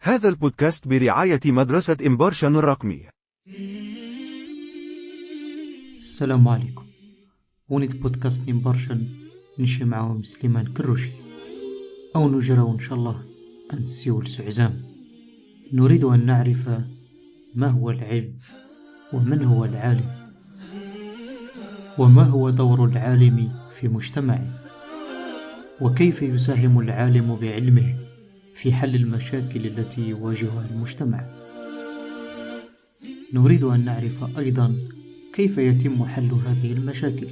هذا البودكاست برعاية مدرسة إمبارشن الرقمي. السلام عليكم. ونيت بودكاست إمبارشن نشي معهم سليمان كروشي أو نجرى إن شاء الله أن سيول سعزام. نريد أن نعرف ما هو العلم، ومن هو العالم، وما هو دور العالم في مجتمعه، وكيف يساهم العالم بعلمه في حل المشاكل التي يواجهها المجتمع. نريد أن نعرف أيضا كيف يتم حل هذه المشاكل،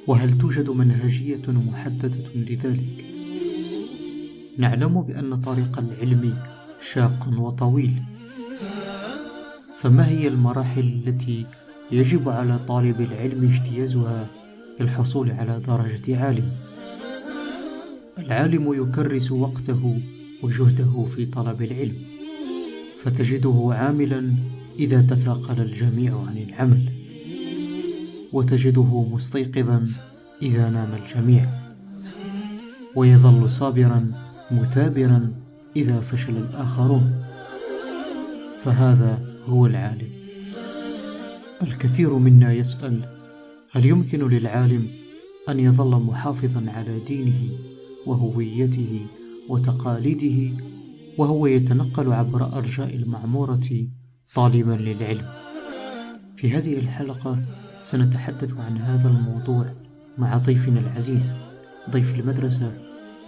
وهل توجد منهجية محددة لذلك. نعلم بأن طريق العلم شاق وطويل، فما هي المراحل التي يجب على طالب العلم اجتيازها للحصول على درجة عالم؟ العالم يكرس وقته وجهده في طلب العلم، فتجده عاملا إذا تثاقل الجميع عن العمل، وتجده مستيقظا إذا نام الجميع، ويظل صابرا مثابرا إذا فشل الآخرون. فهذا هو العالم. الكثير منا يسأل: هل يمكن للعالم أن يظل محافظا على دينه وهويته وتقاليده وهو يتنقل عبر أرجاء المعمورة طالبا للعلم؟ في هذه الحلقة سنتحدث عن هذا الموضوع مع ضيفنا العزيز، ضيف المدرسة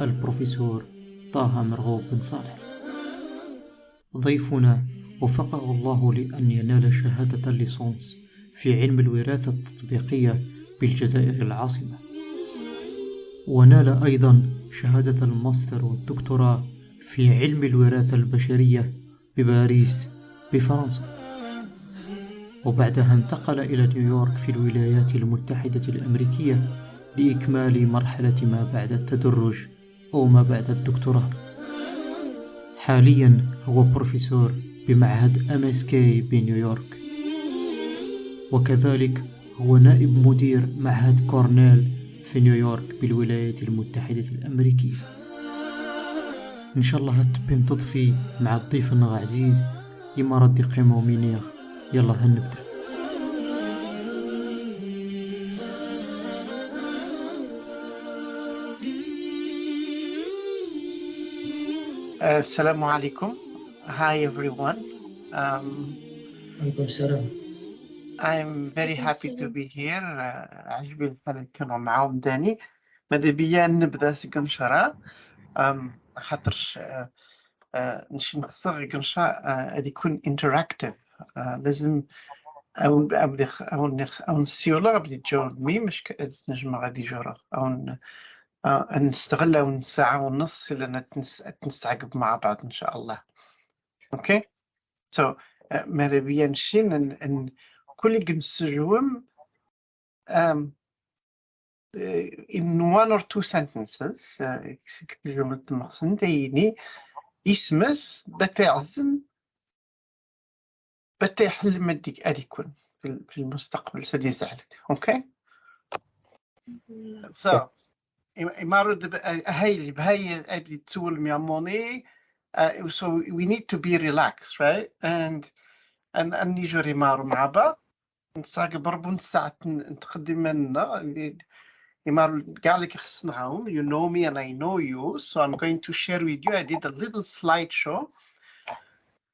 البروفيسور طه مرغوب بن صالح. ضيفنا وفقه الله لأن ينال شهادة الليسانس في علم الوراثة التطبيقية بالجزائر العاصمة، ونال أيضا شهادة الماستر والدكتوراه في علم الوراثة البشرية بباريس بفرنسا، وبعدها انتقل إلى نيويورك في الولايات المتحدة الأمريكية لإكمال مرحلة ما بعد التدرج أو ما بعد الدكتوراه. حاليا هو بروفيسور بمعهد MSK بنيويورك، وكذلك هو نائب مدير معهد كورنيل في نيويورك بالولايات المتحدة الأمريكية. إن شاء الله هتبين تضفي مع الضيف العزيز إمارة دي قيمة ومينيغ. يلا هنبدأ. السلام عليكم. Hi everyone. I'm very happy to be here. عجبي الحال كانوا معاهم داني. ماذا بيا نبدا قنشرة خاطرش نشي نخصغ قنشة غادي يكون interactive. لازم أو نسيولا بدي تجاوبني مش نجم غادي جورا أو نستغل أو ساعة ونص لأن نستعقب مع بعض إن شاء الله. Okay. So ماذا بيا نشي كل جنسجوم in one or two sentences جملة مقصن ديني اسمس بتعزم بتحل مديك أديكون في المستقبل سدي زعلك. Okay. So إمارة هاي أبدي تسول مياموني. So we need to be relaxed, right? And نيجوري مارو مع بعض نساق بربون ساعة نتقدم منا إمارو قال لك خصناهم. You know me and I know you, so I'm going to share with you. I did a little slideshow,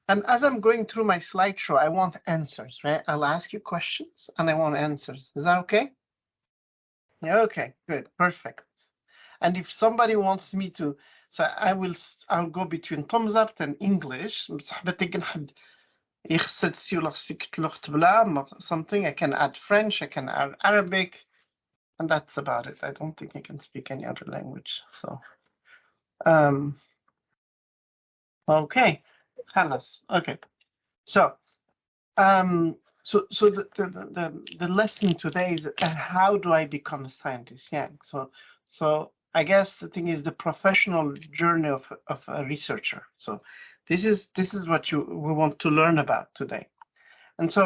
and as I'm going through my slideshow, I want answers, right? I'll ask you questions and I want answers. Is that okay? Yeah, okay, good, perfect. And if somebody wants me to, so I'll go between thumbs up and English. Something I can add French, I can add Arabic, and that's about it. I don't think I can speak any other language. So, okay, خلاص. Okay. So, so the lesson today is how do I become a scientist? Yeah. So I guess the thing is the professional journey of a researcher. So this is what we want to learn about today. And so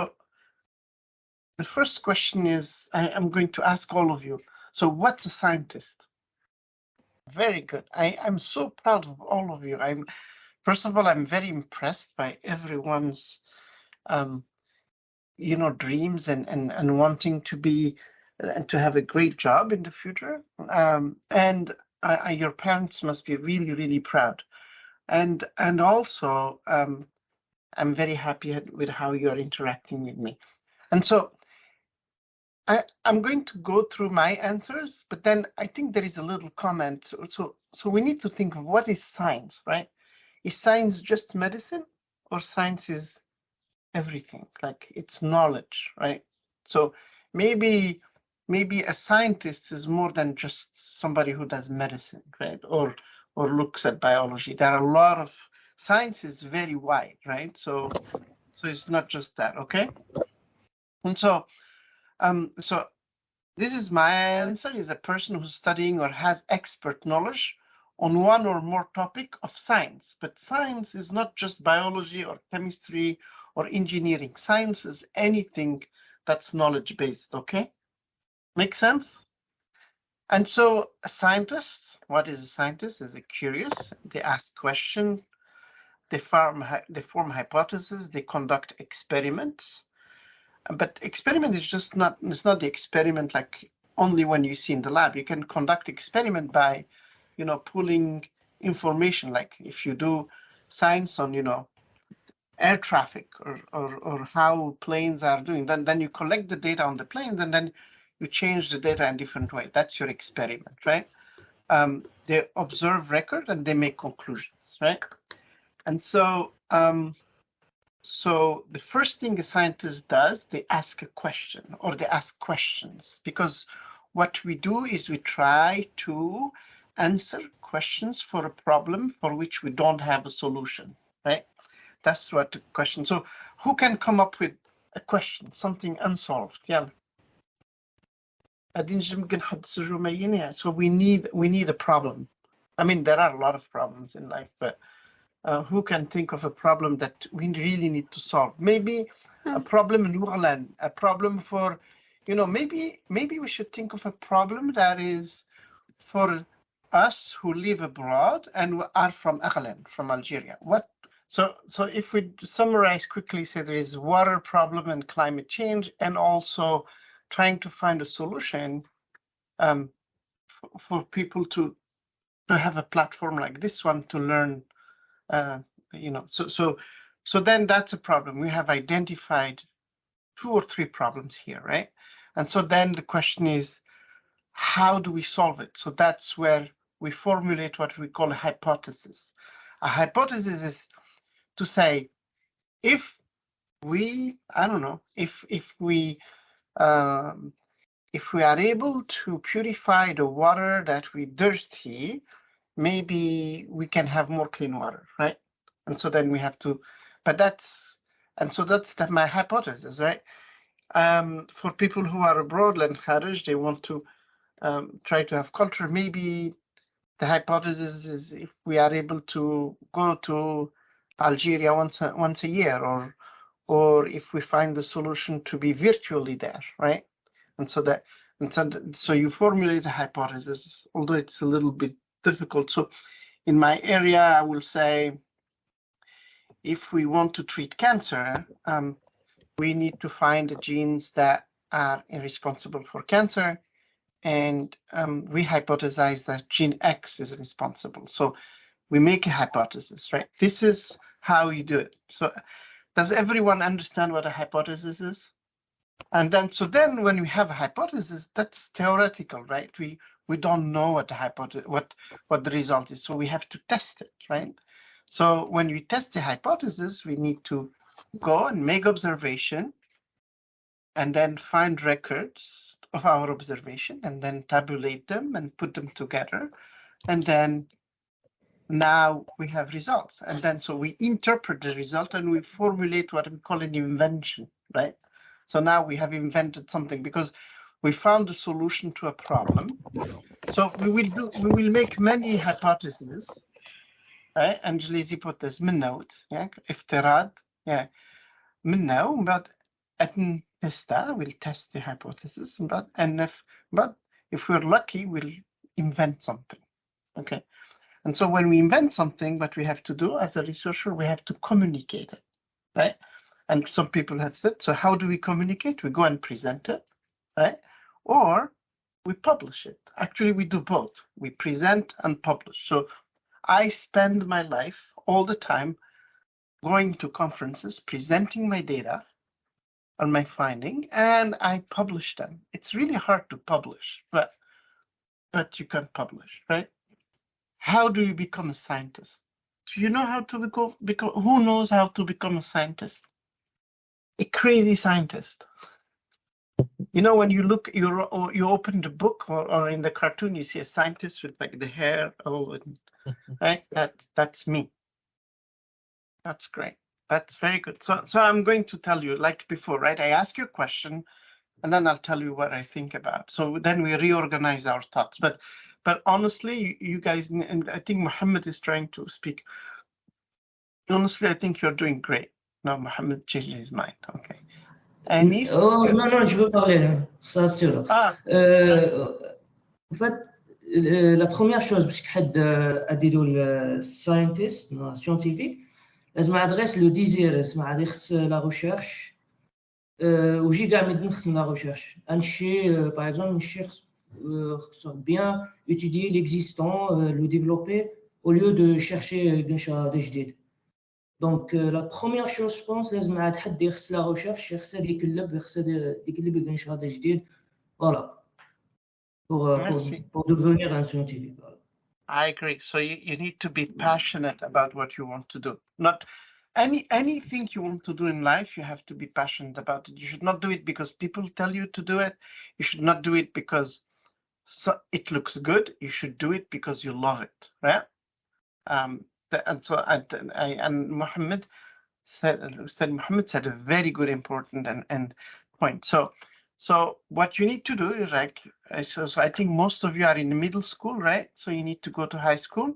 the first question is, I'm going to ask all of you. So what's a scientist? Very good. I'm so proud of all of you. First of all, I'm very impressed by everyone's, dreams and wanting to be and to have a great job in the future. And your parents must be really, really proud. And also, I'm very happy with how you are interacting with me. And so I'm going to go through my answers, but then I think there is a little comment. So we need to think of what is science, right? Is science just medicine, or science is everything? Like it's knowledge, right? So maybe a scientist is more than just somebody who does medicine, right? Or looks at biology. There are a lot of science is very wide, right? So it's not just that, okay? And so this is my answer: is a person who's studying or has expert knowledge on one or more topic of science. But science is not just biology or chemistry or engineering. Science is anything that's knowledge-based, okay? Make sense? And so a scientist, what is a scientist? Is a curious, they ask questions, they form hypotheses, they conduct experiments. But experiment is just not, it's not the experiment like only when you see in the lab. You can conduct experiment by, pulling information. Like if you do science on, air traffic or how planes are doing, then you collect the data on the planes and then you change the data in a different way. That's your experiment, right? They observe record and they make conclusions, right? And so, so the first thing a scientist does, they ask a question, or they ask questions, because what we do is we try to answer questions for a problem for which we don't have a solution, right? That's what the question. So who can come up with a question, something unsolved? Yeah. So we need a problem. I mean, there are a lot of problems in life, but who can think of a problem that we really need to solve? Maybe a problem in Lughlan, a problem for, maybe we should think of a problem that is for us who live abroad and are from Aghlan, from Algeria. So if we summarize quickly, say there is water problem and climate change, and also trying to find a solution for people to have a platform like this one to learn. So then that's a problem. We have identified 2 or 3 problems here, right? And so then the question is, how do we solve it? So that's where we formulate what we call a hypothesis. A hypothesis is to say, if we, if we are able to purify the water that we dirty, maybe we can have more clean water, right? And so then we have to, that's my hypothesis, right? For people who are abroad and Kharij, they want to try to have culture. Maybe the hypothesis is if we are able to go to Algeria once a year, or if we find the solution to be virtually there, right? And so you formulate a hypothesis, although it's a little bit difficult. So in my area, I will say, if we want to treat cancer, we need to find the genes that are responsible for cancer. And we hypothesize that gene X is responsible. So we make a hypothesis, right? This is how you do it. So does everyone understand what a hypothesis is? And then when we have a hypothesis, that's theoretical, right? We don't know what the hypothesis, what the result is. So we have to test it, right? So when we test the hypothesis, we need to go and make observation and then find records of our observation and then tabulate them and put them together. And then now we have results. And then so we interpret the result and we formulate what we call an invention, right? So now we have invented something because we found a solution to a problem. So we will make many hypotheses, right? Angelisi put this minnout, yeah, iftirad, yeah, minnow, but at testa, we'll test the hypothesis, but if we're lucky, we'll invent something. Okay. And so when we invent something, what we have to do as a researcher, we have to communicate it, right? And some people have said, so how do we communicate? We go and present it, right? Or we publish it. Actually, we do both. We present and publish. So I spend my life all the time going to conferences, presenting my data and my finding, and I publish them. It's really hard to publish, but you can publish, right? How do you become a scientist? Do you know how to become? Who knows how to become a scientist? A crazy scientist. You know, when you look, you open the book or in the cartoon, you see a scientist with like the hair, right? That's me. That's great. That's very good. So I'm going to tell you, like before, right? I ask you a question, and then I'll tell you what I think about. So then we reorganize our thoughts. But honestly, you guys, and I think Mohammed is trying to speak. Honestly, I think you're doing great. No, Mohammed changed his mind. Okay. Anis? Oh, non, je veux parler là, ça c'est sûr. En fait, la première chose باش حد اديروا الساينتست scientifique لازم ادريس لو ديزير اسمع غادي يخص لا ريشيرش وجي كاع مد نخص لا ريشيرش انشي باغ اكزومبل نشي خصو bien étudier l'existant le développer au lieu de chercher des جديد. Donc la première chose je pense لازم عاد حد يخص لا ريشيرش يخص هذيك اللب يخص ديك اللب ينشر هذا جديد voilà pour devenir un scientifique. I agree. So you need to be passionate about what you want to do. Not anything you want to do in life, you have to be passionate about it. You should not do it because people tell you to do it. You should not do it because it looks good. You should do it because you love it, right? And Mohammed said a very good, important and point. So what you need to do is like, so I think most of you are in middle school, right? So you need to go to high school.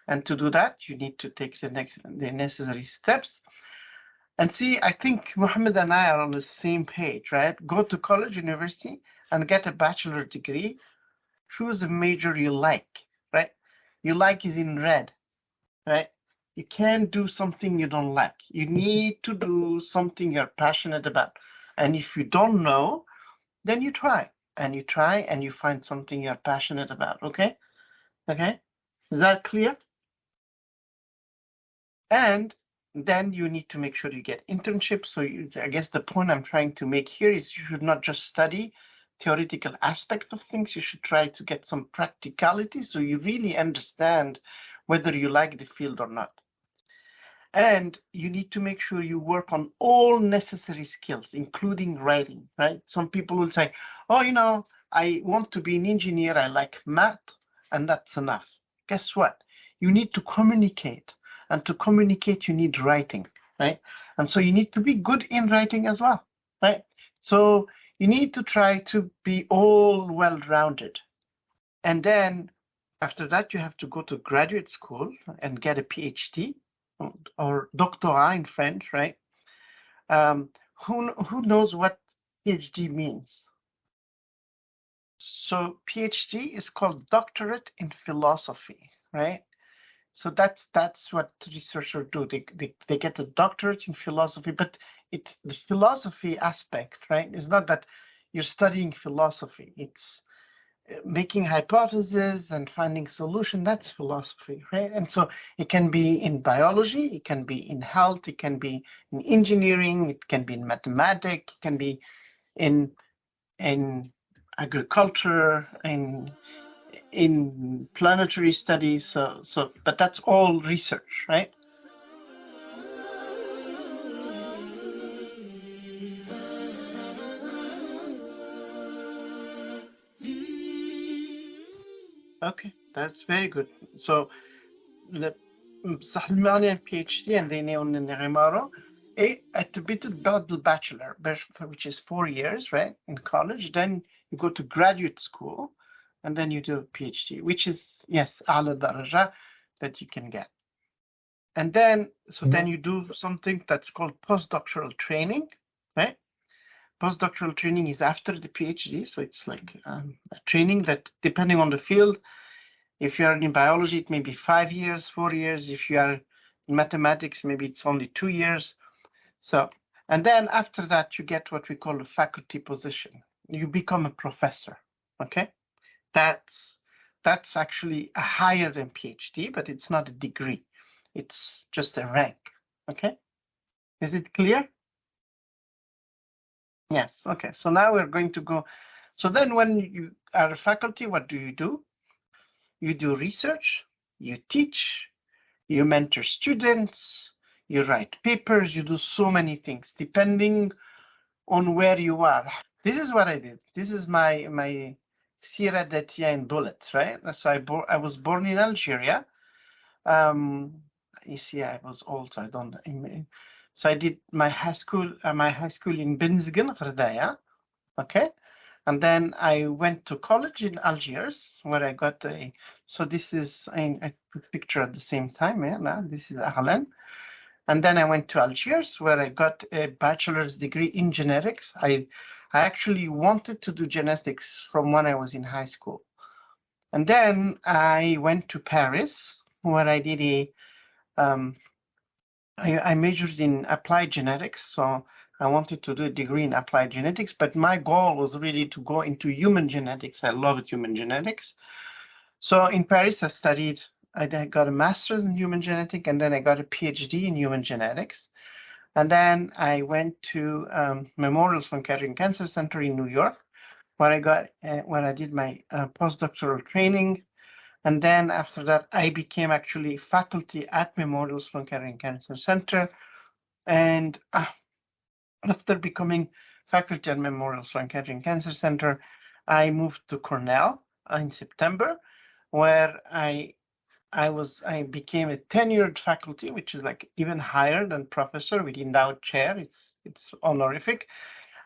And to do that, you need to take the necessary steps. And see, I think Mohammed and I are on the same page, right? Go to college, university, and get a bachelor degree. Choose a major you like, right? You like is in red, right? You can't do something you don't like. You need to do something you're passionate about. And if you don't know, then you try and you find something you're passionate about. Okay? Okay? Is that clear? And then you need to make sure you get internships. So I guess the point I'm trying to make here is you should not just study theoretical aspect of things. You should try to get some practicality so you really understand whether you like the field or not. And you need to make sure you work on all necessary skills, including writing, right? Some people will say, oh, I want to be an engineer. I like math, and that's enough. Guess what? You need to communicate. And to communicate, you need writing, right? And so you need to be good in writing as well, right? So you need to try to be all well-rounded. And then after that, you have to go to graduate school and get a PhD. Or Doctor.He in French, right? Who knows what PhD means? So PhD is called Doctorate in Philosophy, right? So that's what researchers do. They get a doctorate in philosophy, but it's the philosophy aspect, right? It's not that you're studying philosophy. It's making hypotheses and finding solution. That's philosophy, right? And so it can be in biology, it can be in health, it can be in engineering, it can be in mathematics, it can be in agriculture, in planetary studies. But that's all research, right? Okay, that's very good. So بصح المعنى PhD عندنا نغمارو attributed بعد البachelor, which is 4 years, right, in college. Then you go to graduate school, and then you do a PhD, which is, yes, أعلى درجة that you can get. And then, then you do something that's called postdoctoral training, right? Postdoctoral training is after the PhD, so it's like a training that, depending on the field, If you are in biology, it may be 5 years, 4 years. If you are in mathematics, maybe it's only 2 years. So, and then after that, you get what we call a faculty position. You become a professor, okay? That's actually a higher than PhD, but it's not a degree. It's just a rank, okay? Is it clear? Yes, okay. So now we're going to go. So then when you are a faculty, what do? You do research, you teach, you mentor students, you write papers, you do so many things, depending on where you are. This is what I did. This is my Sira Datia in bullets, right? So I was born in Algeria. You see, I was old, so I don't. So I did my high school in Benzgen, Gherdaya, okay? And then I went to college in Algiers, where I got a. So this is I took picture at the same time. Yeah, now this is Ahlan. And then I went to Algiers, where I got a bachelor's degree in genetics. I actually wanted to do genetics from when I was in high school. And then I went to Paris, where I did I majored in applied genetics. So I wanted to do a degree in applied genetics, but my goal was really to go into human genetics. I loved human genetics. So in Paris, I got a master's in human genetics, and then I got a PhD in human genetics. And then I went to Memorial Sloan Kettering Cancer Center in New York, where I did my postdoctoral training. And then after that, I became actually faculty at Memorial Sloan Kettering Cancer Center. And after becoming faculty at Memorial Sloan Kettering Cancer Center, I moved to Cornell in September, where I became a tenured faculty, which is like even higher than professor with endowed chair. It's honorific.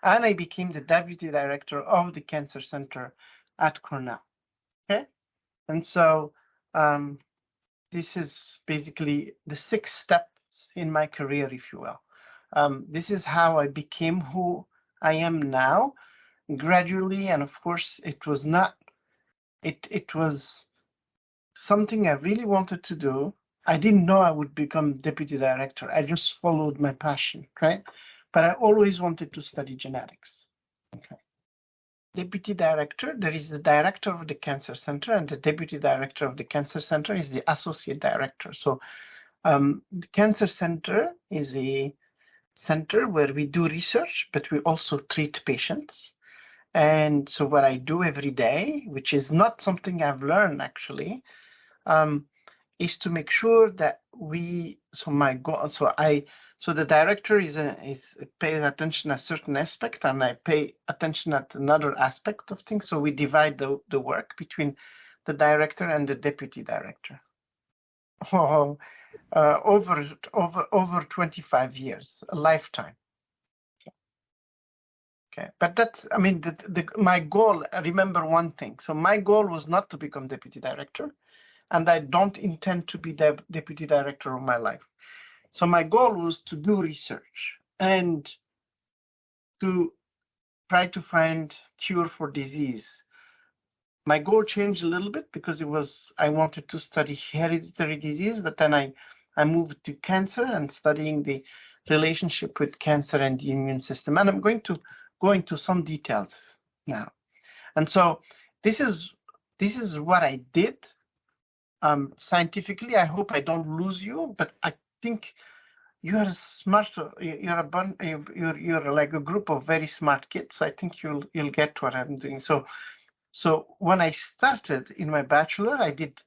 And I became the deputy director of the cancer center at Cornell. Okay. And so this is basically the 6 steps in my career, if you will. This is how I became who I am now, gradually. And of course, it was something I really wanted to do. I didn't know I would become deputy director. I just followed my passion, right? But I always wanted to study genetics. Okay. Deputy director, there is the director of the cancer center, and the deputy director of the cancer center is the associate director. So the cancer center is a center where we do research, but we also treat patients. And so what I do every day, which is not something I've learned actually, is to make sure that so the director pays attention at a certain aspect, and I pay attention at another aspect of things. So we divide the work between the director and the deputy director. Over 25 years, a lifetime. Okay, but that's, I mean, my goal, remember one thing. So my goal was not to become deputy director, and I don't intend to be the deputy director of my life. So my goal was to do research and to try to find cure for disease. My goal changed a little bit because I wanted to study hereditary disease, but then I moved to cancer and studying the relationship with cancer and the immune system. And I'm going to go into some details now. And so this is what I did. Scientifically, I hope I don't lose you, but I think you are smart. You're like a group of very smart kids. I think you'll get what I'm doing. So when I started in my bachelor, I did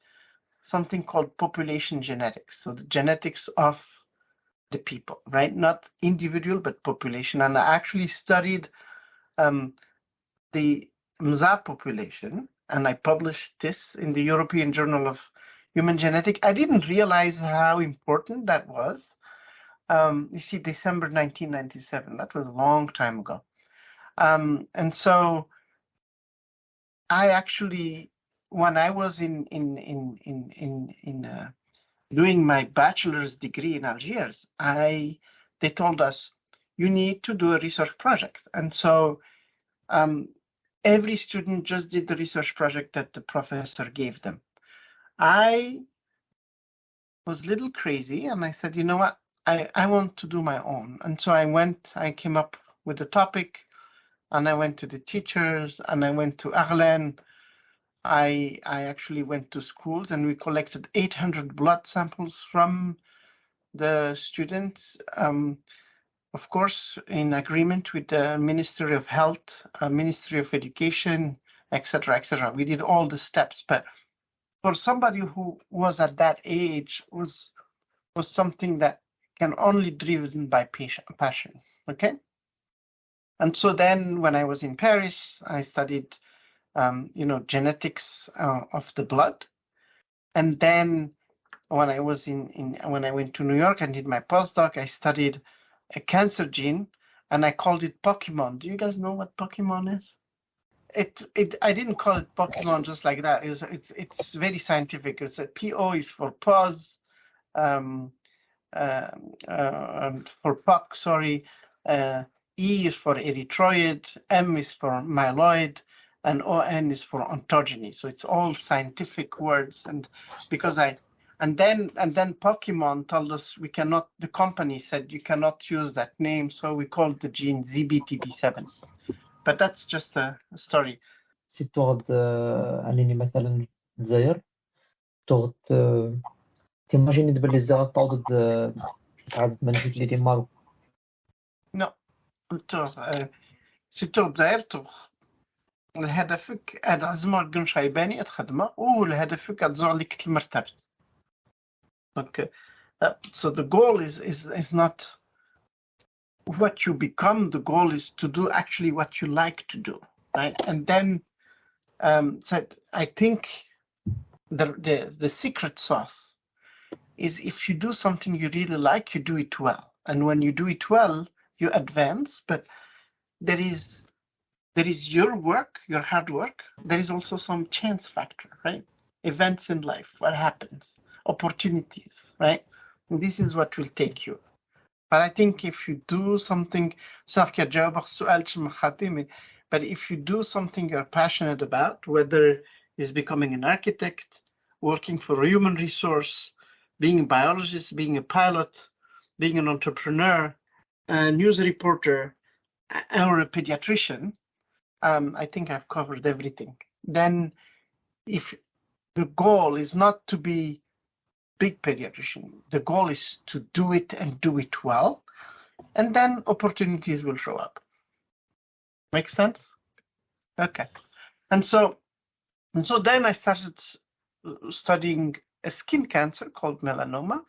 something called population genetics. So the genetics of the people, right? Not individual, but population. And I actually studied the Mza population, and I published this in the European Journal of Human Genetics. I didn't realize how important that was. You see, December 1997, that was a long time ago. And so I actually, when I was doing my bachelor's degree in Algiers, they told us, you need to do a research project. And so every student just did the research project that the professor gave them. I was a little crazy, and I said, you know what, I want to do my own. And so I came up with the topic, and I went to the teachers, and I went to Arlen. I actually went to schools, and we collected 800 blood samples from the students, of course, in agreement with the Ministry of Health, Ministry of Education, etc., etc. We did all the steps, but for somebody who was at that age, was something that can only driven by passion. Okay. And so then when I was in Paris, I studied, genetics of the blood. And then when I was when I went to New York and did my postdoc, I studied a cancer gene, and I called it Pokemon. Do you guys know what Pokemon is? I didn't call it Pokemon just like that. It's very scientific. It's a PO is for pause, and for POC, sorry. E is for erythroid, M is for myeloid, and ON is for ontogeny. So it's all scientific words. And because and then Pokemon told us we cannot, the company said you cannot use that name. So we called the gene ZBTB7. But that's just a story. سي تغد أنني مثلا الجزائر تغد تيماجيني دابا لي الجزائر تعوض تعاد منجيك لي دي مارو. نو سي تغد الجزائر تغ الهدفك هاد عزمة قنش عيباني اتخدمة والهدفك اتزوع لك المرتبة. Okay. So the goal is not what you become. The goal is to do actually what you like to do, right? And then so I think the secret sauce is if you do something you really like, you do it well. And when you do it well, you advance. But there is your work, your hard work. There is also some chance factor, right? Events in life, what happens, opportunities, right? And this is what will take you. But I think if you do something, but if you do something you're passionate about, whether it's becoming an architect, working for a human resource, being a biologist, being a pilot, being an entrepreneur, a news reporter, or a pediatrician, I think I've covered everything. Then if the goal is not to be big pediatrician, the goal is to do it and do it well, and then opportunities will show up. Make sense? Okay. And so then I started studying a skin cancer called melanoma.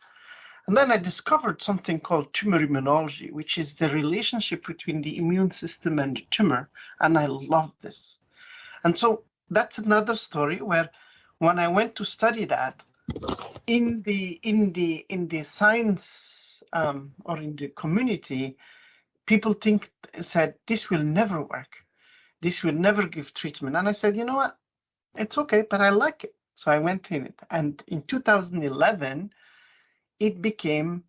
And then I discovered something called tumor immunology, which is the relationship between the immune system and the tumor. And I love this. And so that's another story where when I went to study that, in the science or in the community, people said this will never work. This will never give treatment. And I said, you know what? It's okay, but I like it. So I went in it. And in 2011, it became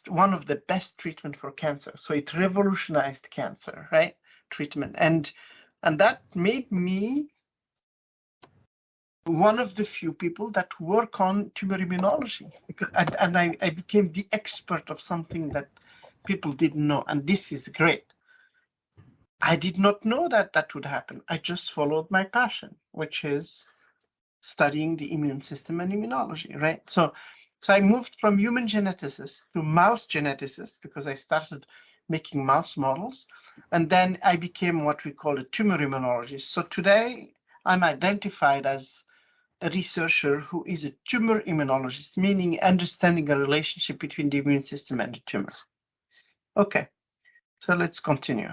one of the best treatment for cancer. So it revolutionized cancer, right? Treatment. And that made me one of the few people that work on tumor immunology, and I became the expert of something that people didn't know. And this is great. I did not know that would happen. I just followed my passion, which is studying the immune system and immunology, right? So I moved from human geneticist to mouse geneticist because I started making mouse models. And then I became what we call a tumor immunologist. So today I'm identified as a researcher who is a tumor immunologist, meaning understanding a relationship between the immune system and the tumor. Okay, so let's continue.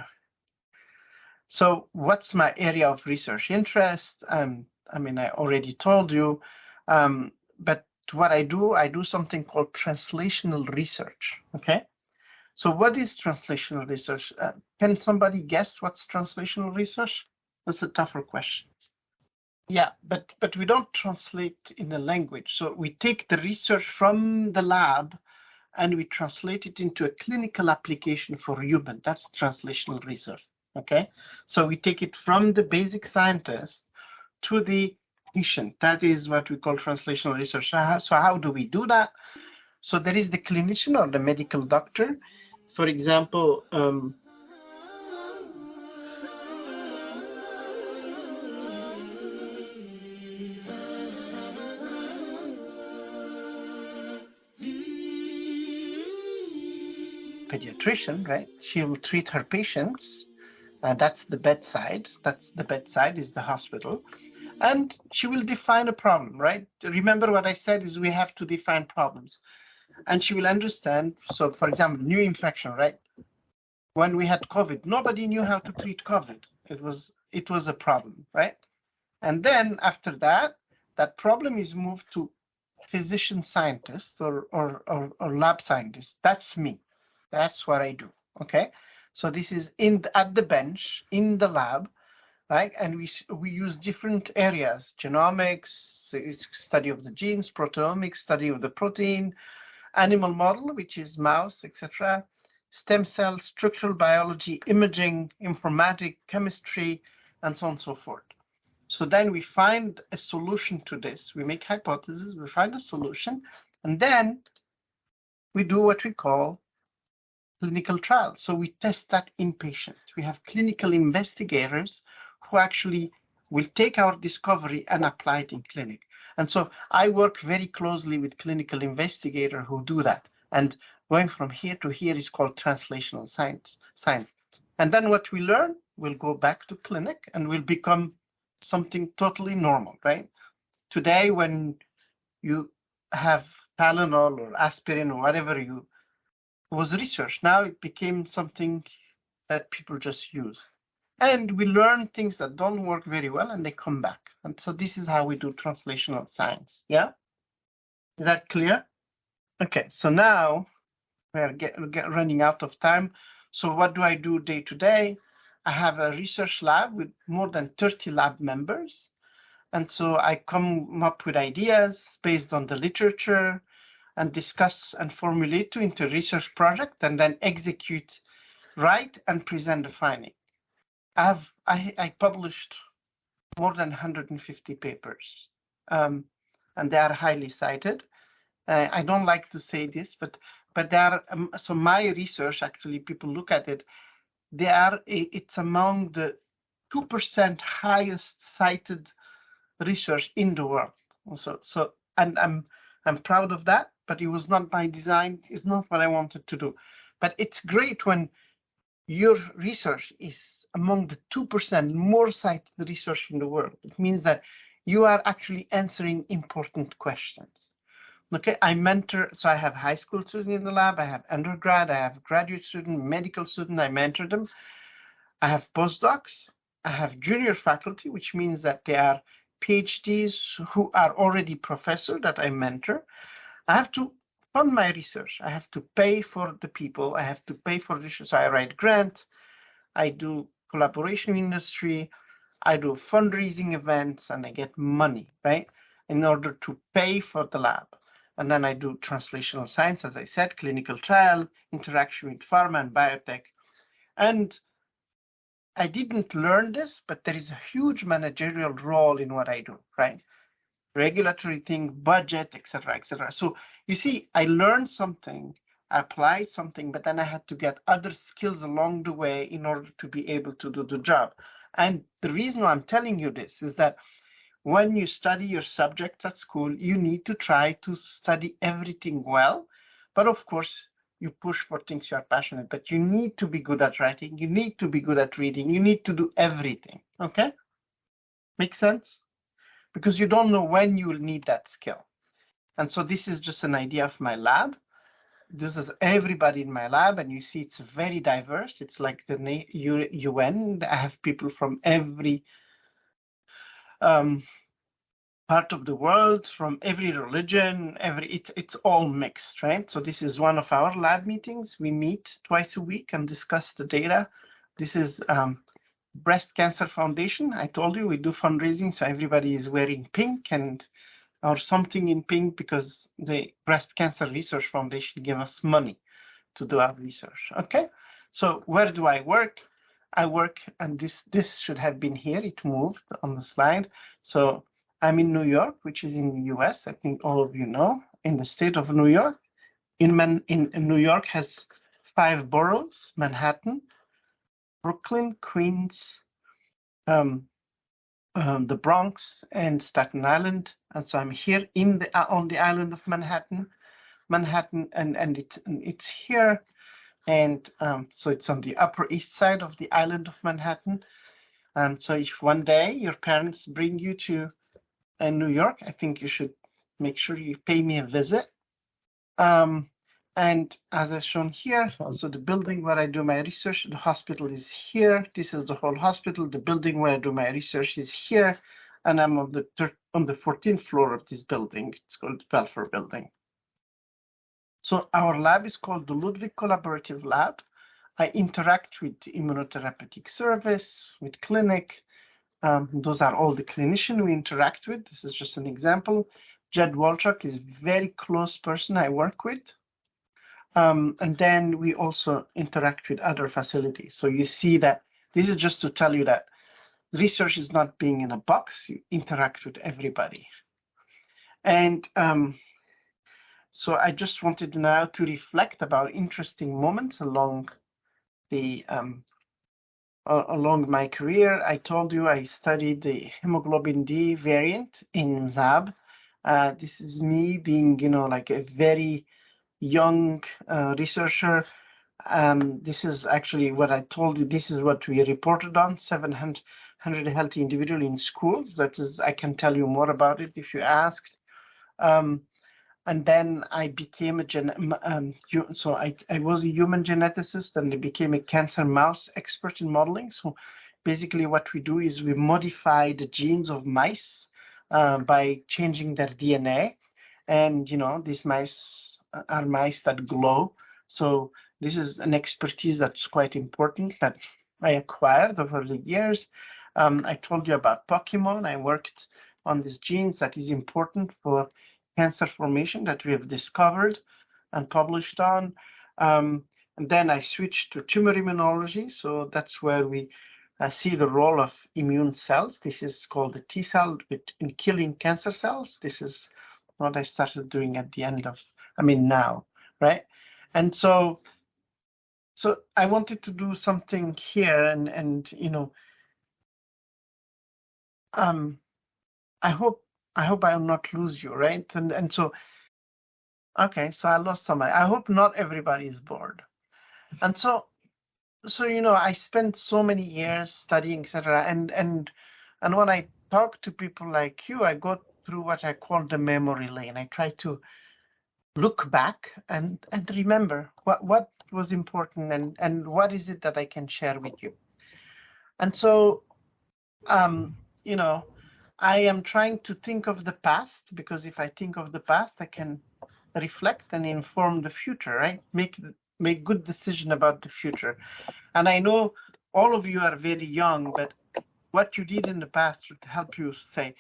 So what's my area of research interest? I mean, I already told you, but what I do something called translational research, okay? So what is translational research? Can somebody guess what's translational research? That's a tougher question. Yeah, but we don't translate in the language. So we take the research from the lab and we translate it into a clinical application for human. That's translational research, okay? So we take it from the basic scientist to the patient. That is what we call translational research. So how do we do that? So there is the clinician or the medical doctor. For example, pediatrician, right? She will treat her patients. That's the bedside. That's the bedside is the hospital. And she will define a problem, right? Remember what I said is we have to define problems. And she will understand. So for example, new infection, right? When we had COVID, nobody knew how to treat COVID. It was a problem, right? And then after that, that problem is moved to physician scientists or lab scientists. That's me. That's what I do. Okay. So this is at the bench in the lab, right? And we use different areas: genomics, study of the genes; proteomics, study of the protein; animal model, which is mouse, etc.; stem cell, structural biology; imaging, informatics, chemistry, and so on and so forth. So then we find a solution to this. We make hypotheses, we find a solution, and then we do what we call clinical trials. So we test that in patients. We have clinical investigators who actually will take our discovery and apply it in clinic. And so I work very closely with clinical investigators who do that. And going from here to here is called translational science. And then what we learn will go back to clinic and will become something totally normal, right? Today, when you have Tylenol or aspirin or whatever was research, now it became something that people just use. And we learn things that don't work very well and they come back. And so this is how we do translational science. Yeah? Is that clear? Okay, so now we're running out of time. So what do I do day to day? I have a research lab with more than 30 lab members. And so I come up with ideas based on the literature and discuss and formulate into research project and then execute, write and present the finding. I published more than 150 papers, and they are highly cited. I don't like to say this, but they are, so my research, actually, people look at it, it's among the 2% highest cited research in the world. So and I'm proud of that, but it was not by design. It's not what I wanted to do. But it's great when your research is among the 2% more cited research in the world. It means that you are actually answering important questions. Okay, I mentor, so I have high school students in the lab, I have undergrad, I have graduate student, medical student, I mentor them. I have postdocs, I have junior faculty, which means that they are PhDs who are already professors that I mentor. I have to fund my research. I have to pay for the people. I have to pay for this. So I write grants. I do collaboration industry. I do fundraising events and I get money, right? In order to pay for the lab. And then I do translational science, as I said, clinical trial, interaction with pharma and biotech. And I didn't learn this, but there is a huge managerial role in what I do, right? Regulatory thing, budget, etc., etc. So you see, I learned something, I applied something, but then I had to get other skills along the way in order to be able to do the job. And the reason why I'm telling you this is that when you study your subjects at school, you need to try to study everything well. But of course, you push for things you are passionate, but you need to be good at writing. You need to be good at reading. You need to do everything. Okay? Make sense? Because you don't know when you will need that skill. And so this is just an idea of my lab. This is everybody in my lab, and you see it's very diverse. It's like the UN. I have people from every part of the world, from every religion, it's all mixed, right? So this is one of our lab meetings. We meet twice a week and discuss the data. This is Breast Cancer Foundation. I told you we do fundraising, so everybody is wearing pink and or something in pink because the Breast Cancer Research Foundation give us money to do our research. Okay, so where do I work? I work, and this should have been here. It moved on the slide. So I'm in New York, which is in the US. I think all of you know, in the state of New York. In New York has 5 boroughs: Manhattan, Brooklyn, Queens, the Bronx, and Staten Island. And so I'm here in the on the island of Manhattan, and it's here, and so it's on the Upper East Side of the island of Manhattan. And so if one day your parents bring you to New York, I think you should make sure you pay me a visit. And as I've shown here, so the building where I do my research, the hospital is here. This is the whole hospital. The building where I do my research is here. And I'm on the 14th floor of this building. It's called the Belfer Building. So our lab is called the Ludwig Collaborative Lab. I interact with the immunotherapeutic service, with clinic. Those are all the clinicians we interact with. This is just an example. Jed Walchuk is a very close person I work with. And then we also interact with other facilities. So you see that this is just to tell you that research is not being in a box. You interact with everybody. And so I just wanted now to reflect about interesting moments along the along my career. I told you I studied the hemoglobin D variant in ZAB. This is me being, like a very young researcher. This is actually what I told you. This is what we reported on: 700 healthy individuals in schools. That is, I can tell you more about it if you asked. And then I became so I was a human geneticist, and I became a cancer mouse expert in modeling. So basically what we do is we modify the genes of mice by changing their DNA. And, these mice are mice that glow. So this is an expertise that's quite important that I acquired over the years. I told you about Pokemon. I worked on these genes that is important for cancer formation that we have discovered and published on. And then I switched to tumor immunology. So that's where we see the role of immune cells. This is called the T cell in killing cancer cells. This is what I started doing at the end of, now, right? And so I wanted to do something here, and I hope I will not lose you, right? And so, okay, so I lost somebody. I hope not everybody is bored. And so I spent so many years studying, etc. And when I talk to people like you, I go through what I call the memory lane. I try to look back and remember what was important and what is it that I can share with you. And so, I am trying to think of the past, because if I think of the past, I can reflect and inform the future, right? Make good decision about the future. And I know all of you are very young, but what you did in the past should help you say,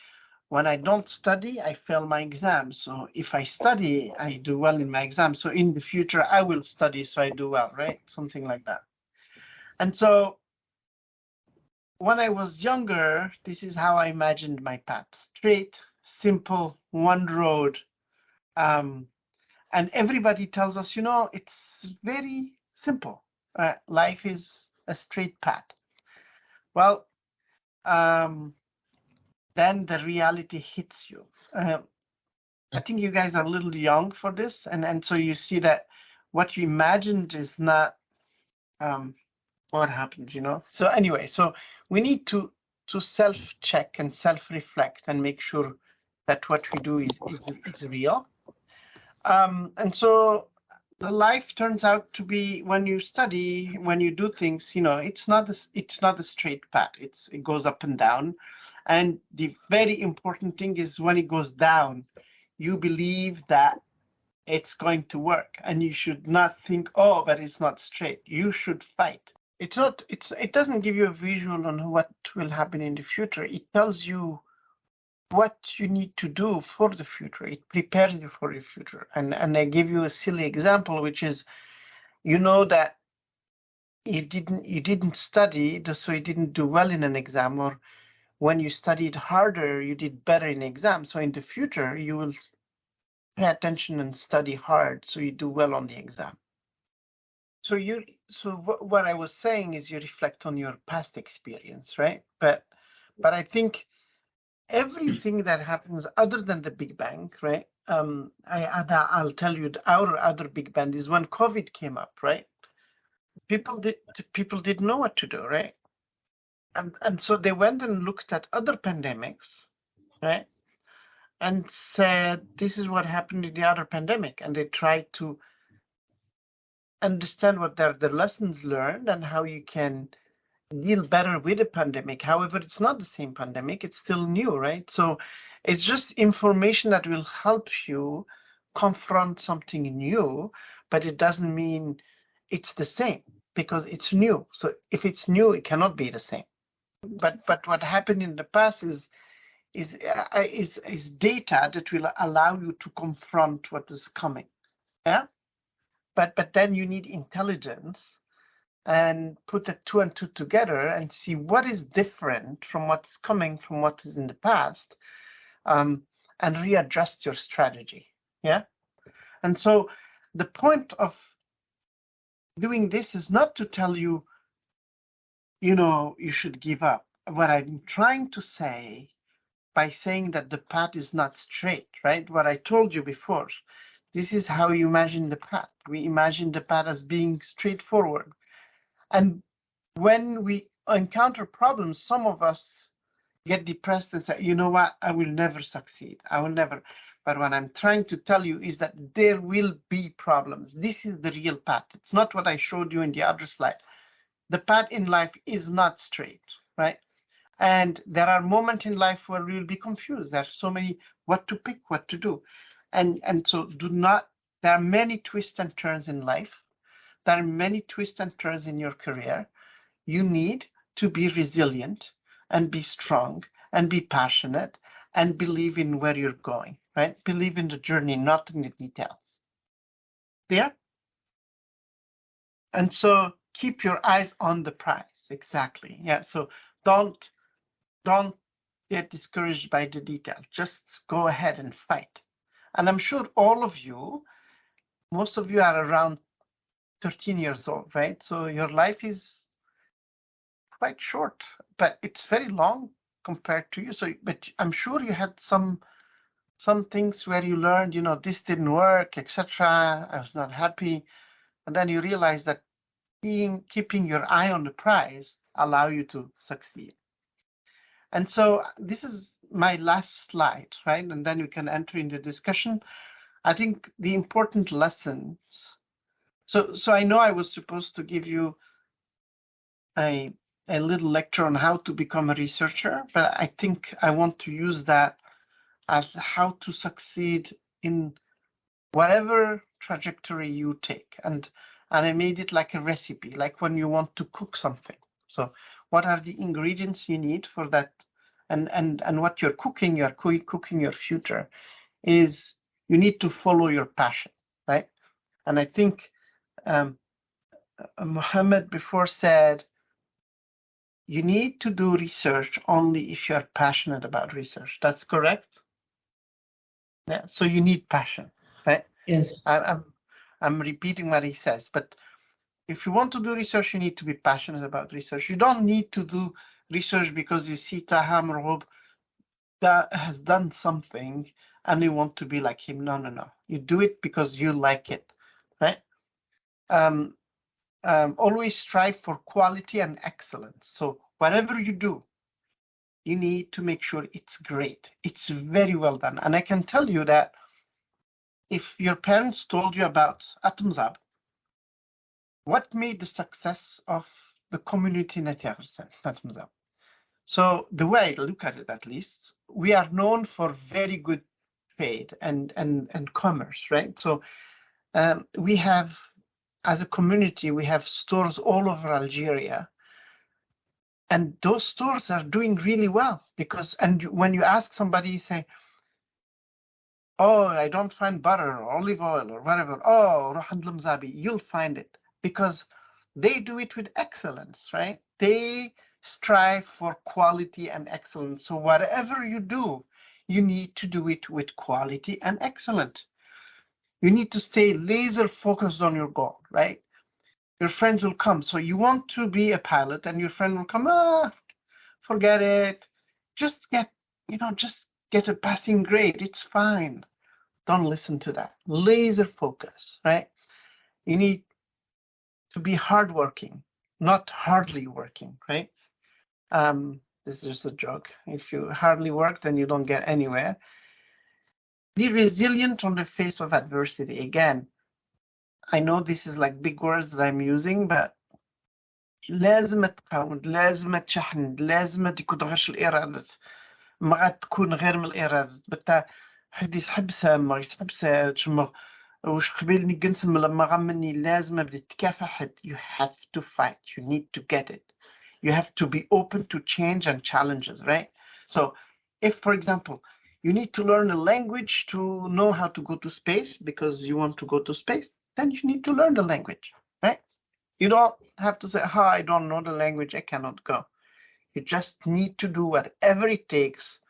when I don't study, I fail my exam. So if I study, I do well in my exam. So in the future, I will study so I do well, right? Something like that. And so when I was younger, this is how I imagined my path: straight, simple, one road. And everybody tells us, it's very simple. Life is a straight path. Well, then the reality hits you. I think you guys are a little young for this, and so you see that what you imagined is not what happens, So anyway, so we need to self-check and self-reflect and make sure that what we do is real. And so the life turns out to be, when you study, when you do things, it's not a straight path. It goes up and down. And the very important thing is, when it goes down, you believe that it's going to work, and you should not think, oh, but it's not straight. You should fight. It doesn't give you a visual on what will happen in the future. It tells you what you need to do for the future. It prepares you for the future. And I give you a silly example, which is, that you didn't study, so you didn't do well in an exam, or when you studied harder, you did better in exams. So in the future, you will pay attention and study hard so you do well on the exam. So what I was saying is you reflect on your past experience, right? But I think everything that happens other than the Big Bang, right? I'll tell you our other Big Bang is when COVID came up, right? People didn't know what to do, right? And so they went and looked at other pandemics, right? And said, this is what happened in the other pandemic. And they tried to understand what the lessons learned and how you can deal better with the pandemic. However, it's not the same pandemic. It's still new, right? So it's just information that will help you confront something new, but it doesn't mean it's the same because it's new. So if it's new, it cannot be the same. But what happened in the past is data that will allow you to confront what is coming. Yeah. But then you need intelligence and put the 2 and 2 together and see what is different from what's coming from what is in the past, and readjust your strategy. Yeah. And so the point of doing this is not to tell you, you should give up. What I'm trying to say by saying that the path is not straight, right? What I told you before, this is how you imagine the path. We imagine the path as being straightforward. And when we encounter problems, some of us get depressed and say, you know what, I will never succeed. I will never. But what I'm trying to tell you is that there will be problems. This is the real path. It's not what I showed you in the other slide. The path in life is not straight, right? And there are moments in life where we'll be confused. There's so many, what to pick, what to do. And so there are many twists and turns in life. There are many twists and turns in your career. You need to be resilient and be strong and be passionate and believe in where you're going, right? Believe in the journey, not in the details. There? And so keep your eyes on the prize. Exactly. Yeah. So don't get discouraged by the detail. Just go ahead and fight. And I'm sure all of you, most of you are around 13 years old, right? So your life is quite short, but it's very long compared to you. So, but I'm sure you had some things where you learned, this didn't work, etc. I was not happy. And then you realize that keeping your eye on the prize allow you to succeed. And so this is my last slide, right? And then we can enter into discussion. I think the important lessons. So I know I was supposed to give you a little lecture on how to become a researcher, but I think I want to use that as how to succeed in whatever trajectory you take. And I made it like a recipe, like when you want to cook something. So what are the ingredients you need for that? And what you're cooking your future is you need to follow your passion, right? And I think Mohammed before said, you need to do research only if you're passionate about research. That's correct? Yeah, so you need passion, right? Yes. I'm repeating what he says, but if you want to do research, you need to be passionate about research. You don't need to do research because you see Taha Merghoub that has done something and you want to be like him. No. You do it because you like it, right? Always strive for quality and excellence. So whatever you do, you need to make sure it's great. It's very well done. And I can tell you that if your parents told you about Atomzab, what made the success of the community in Atomzab? So the way I look at it, at least, we are known for very good trade and commerce, right? So we have, as a community, we have stores all over Algeria. And those stores are doing really well because, and when you ask somebody, say, oh, I don't find butter or olive oil or whatever. Oh, Rohan Lamzabi, you'll find it because they do it with excellence, right? They strive for quality and excellence. So whatever you do, you need to do it with quality and excellence. You need to stay laser focused on your goal, right? Your friends will come. So you want to be a pilot and your friend will come, forget it. Just get a passing grade. It's fine. Don't listen to that. Laser focus, right? You need to be hardworking, not hardly working, right? This is just a joke. If you hardly work, then you don't get anywhere. Be resilient on the face of adversity. Again, I know this is like big words that I'm using, but لازم تقاوم، لازم تشحن، لازم تكون غير الإرادة، ما غاد تكون غير من الإرادة. بتا حد يسحبسها ما يسحبسها تشمغ وش قبيل نقنسم لما غمني لازم بدي تكافح. You have to fight. You need to get it. You have to be open to change and challenges, right? So if, for example, you need to learn a language to know how to go to space because you want to go to space, then you need to learn the language, right? You don't have to say, I don't know the language, I cannot go. You just need to do whatever it takes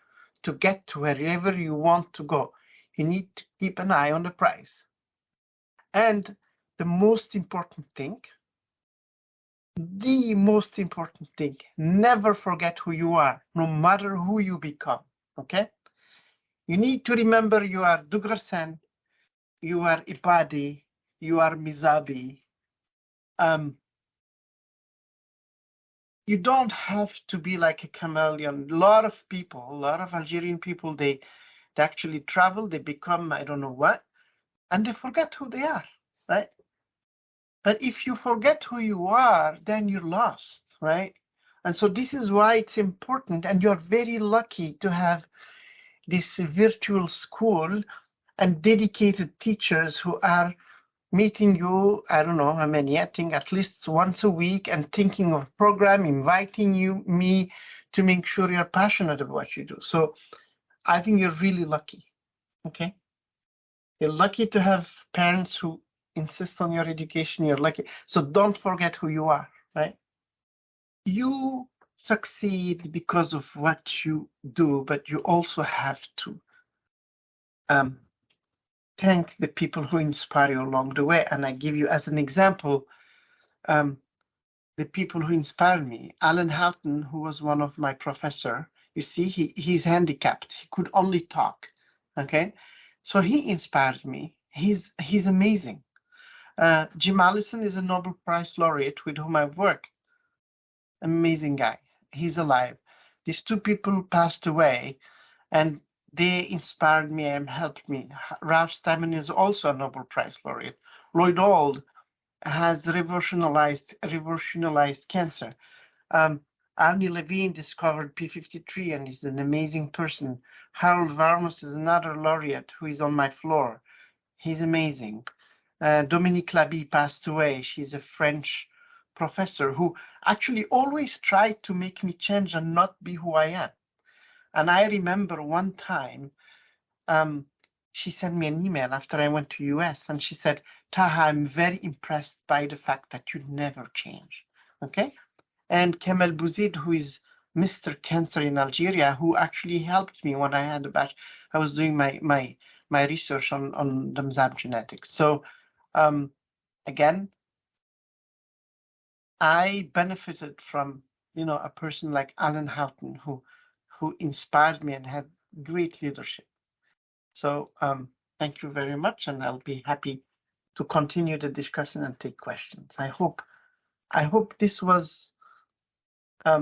to get to wherever you want to go. You need to keep an eye on the prize. And the most important thing, never forget who you are, no matter who you become, okay? You need to remember you are Dugarsan, you are Ibadi, you are Mizabi. You don't have to be like a chameleon. A lot of people, a lot of Algerian people, they actually travel, they become, I don't know what, and they forget who they are, right? But if you forget who you are, then you're lost, right? And so this is why it's important, and you're very lucky to have this virtual school and dedicated teachers who are meeting you, I don't know how many, I think at least once a week, and thinking of a program, inviting me to make sure you're passionate about what you do. So I think you're really lucky, okay? You're lucky to have parents who insist on your education. You're lucky. So don't forget who you are, right? You succeed because of what you do, but you also have to thank the people who inspire you along the way. And I give you as an example, the people who inspired me. Alan Houghton, who was one of my professor, you see, he's handicapped. He could only talk, okay? So he inspired me. He's amazing. Jim Allison is a Nobel Prize laureate with whom I've worked. Amazing guy. He's alive. These two people passed away, and they inspired me and helped me. Ralph Steinman is also a Nobel Prize laureate. Lloyd Old has revolutionized cancer. Arnie Levine discovered P53 and is an amazing person. Harold Varmus is another laureate who is on my floor. He's amazing. Dominique Laby passed away. She's a French professor who actually always tried to make me change and not be who I am. And I remember one time, she sent me an email after I went to US, and she said, Taha, I'm very impressed by the fact that you never change, okay? And Kemal Bouzid, who is Mr. Cancer in Algeria, who actually helped me when I had I was doing my research on Damzab genetics. So again, I benefited from, a person like Alan Houghton who inspired me and had great leadership. So thank you very much, and I'll be happy to continue the discussion and take questions. I hope this was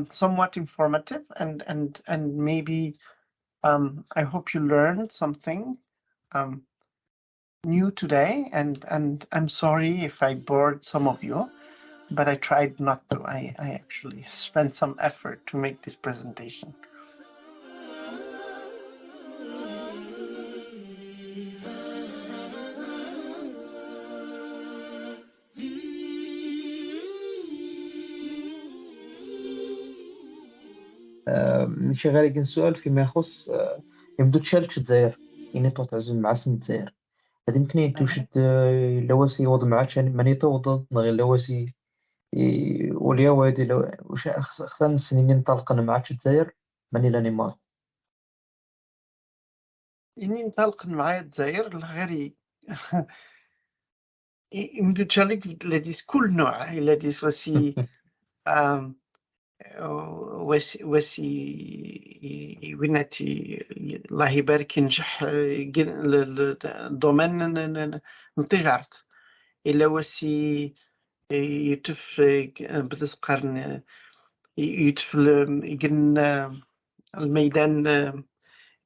somewhat informative, and maybe I hope you learned something new today, and I'm sorry if I bored some of you, but I tried not to. I actually spent some effort to make this presentation. نمشي غير كاين سؤال فيما يخص يبدو تشالتش الجزائر يعني تعزل مع سن الجزائر هذا يمكن توشد لواسي وضع مع ماني توضد غير لواسي وليا وادي لو وش خصنا السنين نطلقنا معك الجزائر ماني لا نيمار إني نطلق معايا الجزائر غير يمدو تشارك لديس كل نوع لديس وسي ويناتي الله يبارك ينجح الدومين نتجارت إلا وسي يتف بتسقرن يتف الميدان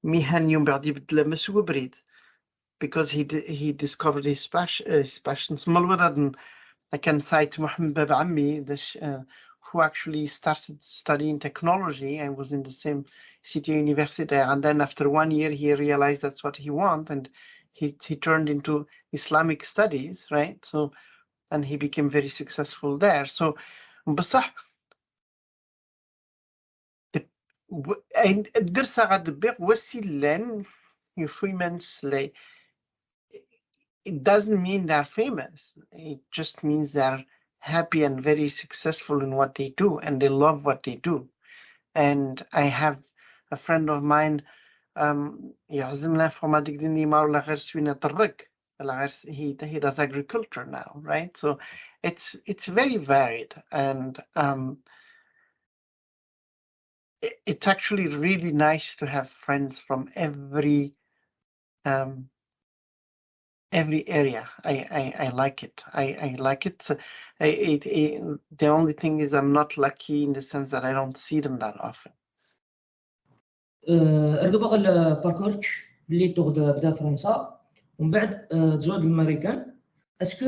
مهني يوم بعد يبدل مسوى بريد because he discovered his passion. ثم الولد كان سايت محمد باب عمي who actually started studying technology and was in the same city university, and then after 1 year he realized that's what he wanted, and he turned into Islamic studies, right? So and he became very successful there. So بصح الدرس غادبيغ وسيلان يفويمنس لي. It doesn't mean they're famous. It just means they're happy and very successful in what they do, and they love what they do. And I have a friend of mine, يعزم له informatic ديني ما ولا غير سوينا طرق. He does agriculture now, right? So it's very varied, and it's actually really nice to have friends from every area. I like it. I like it. The only thing is I'm not lucky in the sense that I don't see them that often. رقبة الباركورتش اللي بدا فرنسا ومن بعد تزود الامريكان. اسكو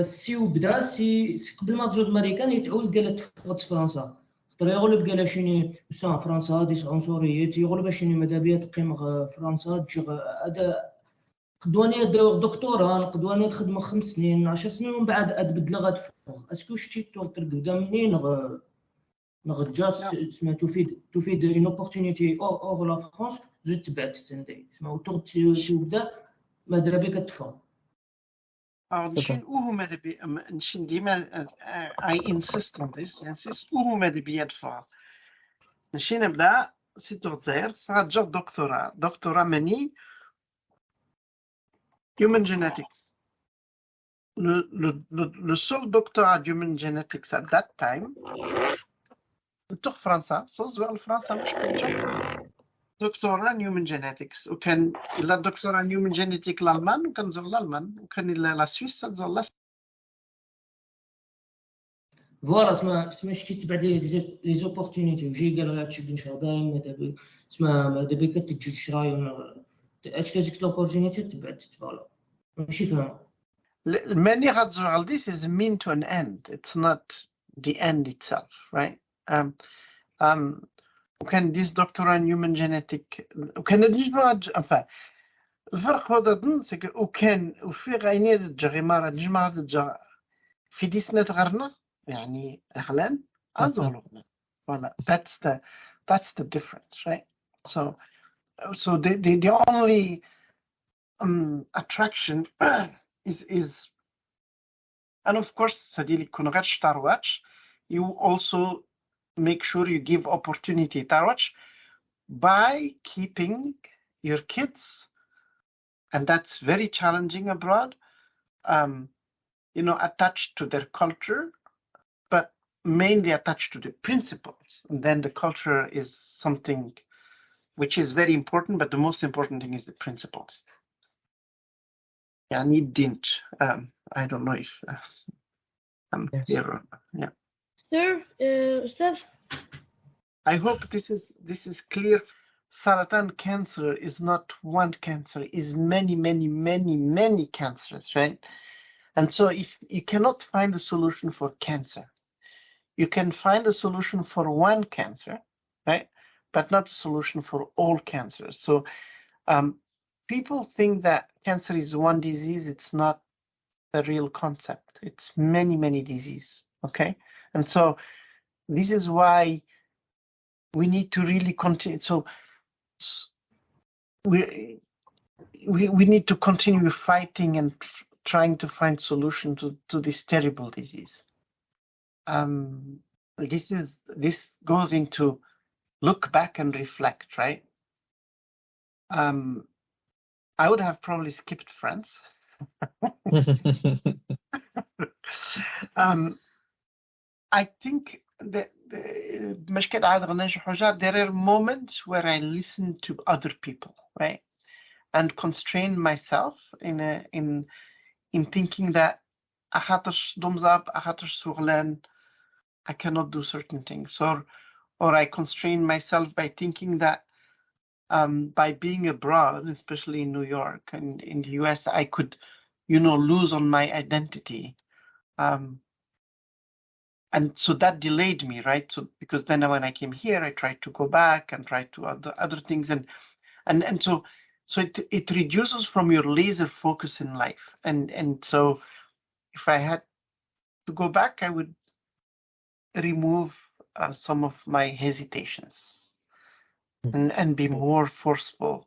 سي بدا سي قبل ما تزود الامريكان يتعود قالت تفقد فرنسا خاطر يغلب قال شيني سان فرنسا ديس عنصريه يغلب شيني مدابيه تقيم فرنسا تجي هذا قدواني دكتوراه قدواني خدمه 5 سنين 10 سنين ومن بعد ادبدل غتفوق. اسكو شتي ترقب دا منين نغجاس سما تفيد اون اوبورتونيتي اور لا فرانس زو تبعت تندي سما تبدا ماذا بك تفهم نشين ماذا بي نشين ديما I insist on this ماذا بي يدفع نشين نبدا سي تغزير صار جاب دكتوراه مني human genetics. Le seul doctorat human genetics at that time توخ فرنسا صوز فرنسا مش كنجا دكتوراه human genetics وكان إلا دكتوراه human genetics الألمان وكان زول الألمان وكان إلا لا سويسرا زول لا فوالا سما شتي تبع لي زوبورتونيتي وجي قال لها تشد شباب ماذا سما ماذا بك تجي شراي اش تجيك لوبورتونيتي تبعت فوالا ماشي فاهم. Many of this is mean to an end. It's not the end itself, right? وكان this doctorate in human genetic وكان الجماعة enfin الفرق هذا وكان وفي غينية الجغيمارة الجماعة في دي سنة غرنا يعني أغلان أنزغلونا voilà that's the difference, right? So the only attraction is and of course sadili kun غير شتارواتش you also make sure you give opportunity tarwatch by keeping your kids, and that's very challenging abroad, attached to their culture, but mainly attached to the principles, and then the culture is something which is very important, but the most important thing is the principles. يعني الدين. I don't know if I'm here or not. Yeah. Sir, Ustad? I hope this is clear. Saratan cancer is not one cancer, is many cancers, right? And so if you cannot find a solution for cancer, you can find a solution for one cancer, right? But not a solution for all cancers. So people think that cancer is one disease. It's not the real concept. It's many diseases, okay? And so this is why we need to really continue. So we need to continue fighting and trying to find solution to this terrible disease. this goes into look back and reflect, right? I would have probably skipped France. I think there are moments where I listen to other people, right, and constrain myself in thinking that I cannot do certain things, or I constrain myself by thinking that by being abroad, especially in New York and in the US, I could, lose on my identity. And so that delayed me, right? So because then when I came here, I tried to go back and try to other things, and so it reduces from your laser focus in life. And so if I had to go back, I would remove some of my hesitations and be more forceful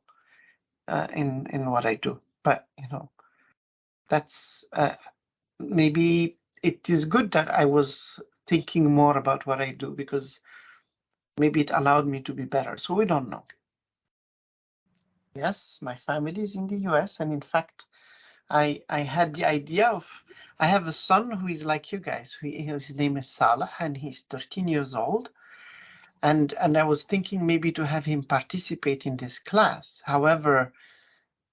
in what I do. But that's maybe it is good that I was thinking more about what I do, because maybe it allowed me to be better. So we don't know. Yes, my family is in the US, and in fact, I had the idea of, I have a son who is like you guys. His name is Salah, and he's 13 years old. And I was thinking maybe to have him participate in this class. However,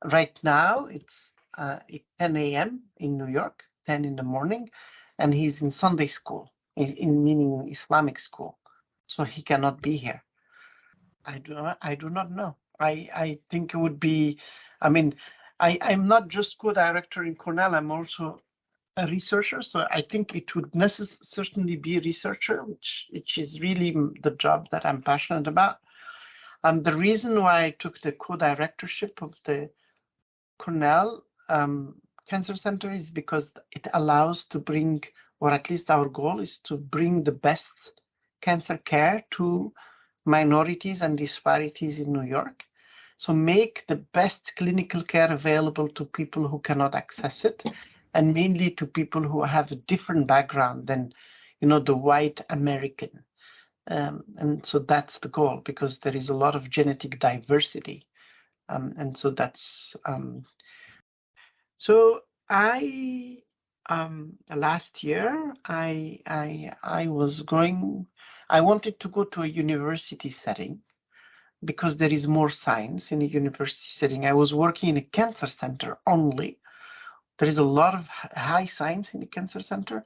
right now it's 10 a.m. in New York, 10 in the morning, and he's in Sunday school, meaning Islamic school. So he cannot be here. I do not know. I think it would be, I mean, I'm not just co-director in Cornell, I'm also a researcher. So I think it would certainly be a researcher, which is really the job that I'm passionate about. The reason why I took the co-directorship of the Cornell Cancer Center is because it allows to bring, or at least our goal is to bring the best cancer care to minorities and disparities in New York. So make the best clinical care available to people who cannot access it, and mainly to people who have a different background than, the white American. And so that's the goal, because there is a lot of genetic diversity. And so that's, so I, last year, I wanted to go to a university setting, because there is more science in a university setting. I was working in a cancer center only. There is a lot of high science in the cancer center.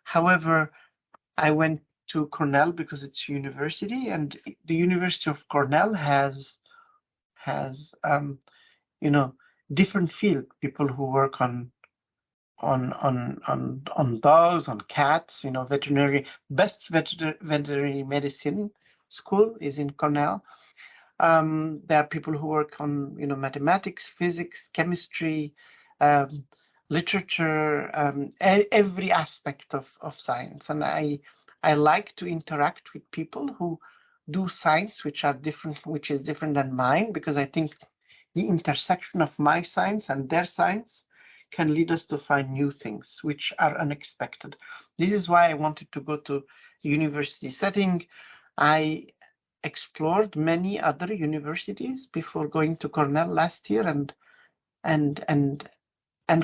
However, I went to Cornell because it's a university, and the University of Cornell has different field, people who work on dogs, on cats, best veterinary medicine school is in Cornell. There are people who work on, mathematics, physics, chemistry, literature, every aspect of science. And I like to interact with people who do science, which is different than mine, because I think the intersection of my science and their science can lead us to find new things which are unexpected. This is why I wanted to go to a university setting. I explored many other universities before going to Cornell last year, and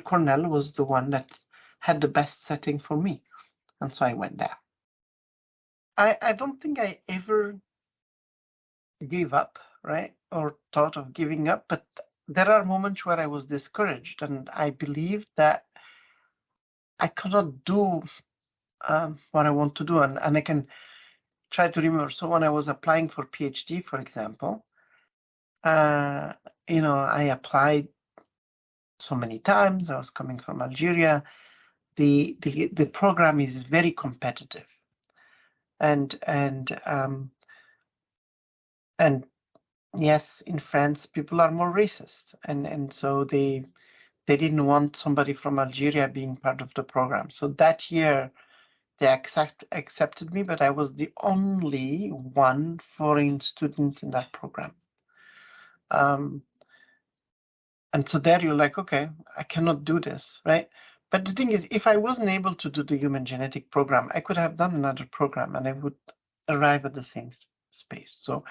Cornell was the one that had the best setting for me, and so I went there. I don't think I ever gave up, right, or thought of giving up, but there are moments where I was discouraged, and I believed that I cannot do what I want to do, and I can try to remember. So when I was applying for PhD, for example, I applied so many times. I was coming from Algeria. The program is very competitive, and yes, in France people are more racist, and so they didn't want somebody from Algeria being part of the program. So that year they accepted me, but I was the only one foreign student in that program. And so there you're like, okay, I cannot do this, right? But the thing is, if I wasn't able to do the human genetic program, I could have done another program and I would arrive at the same space. So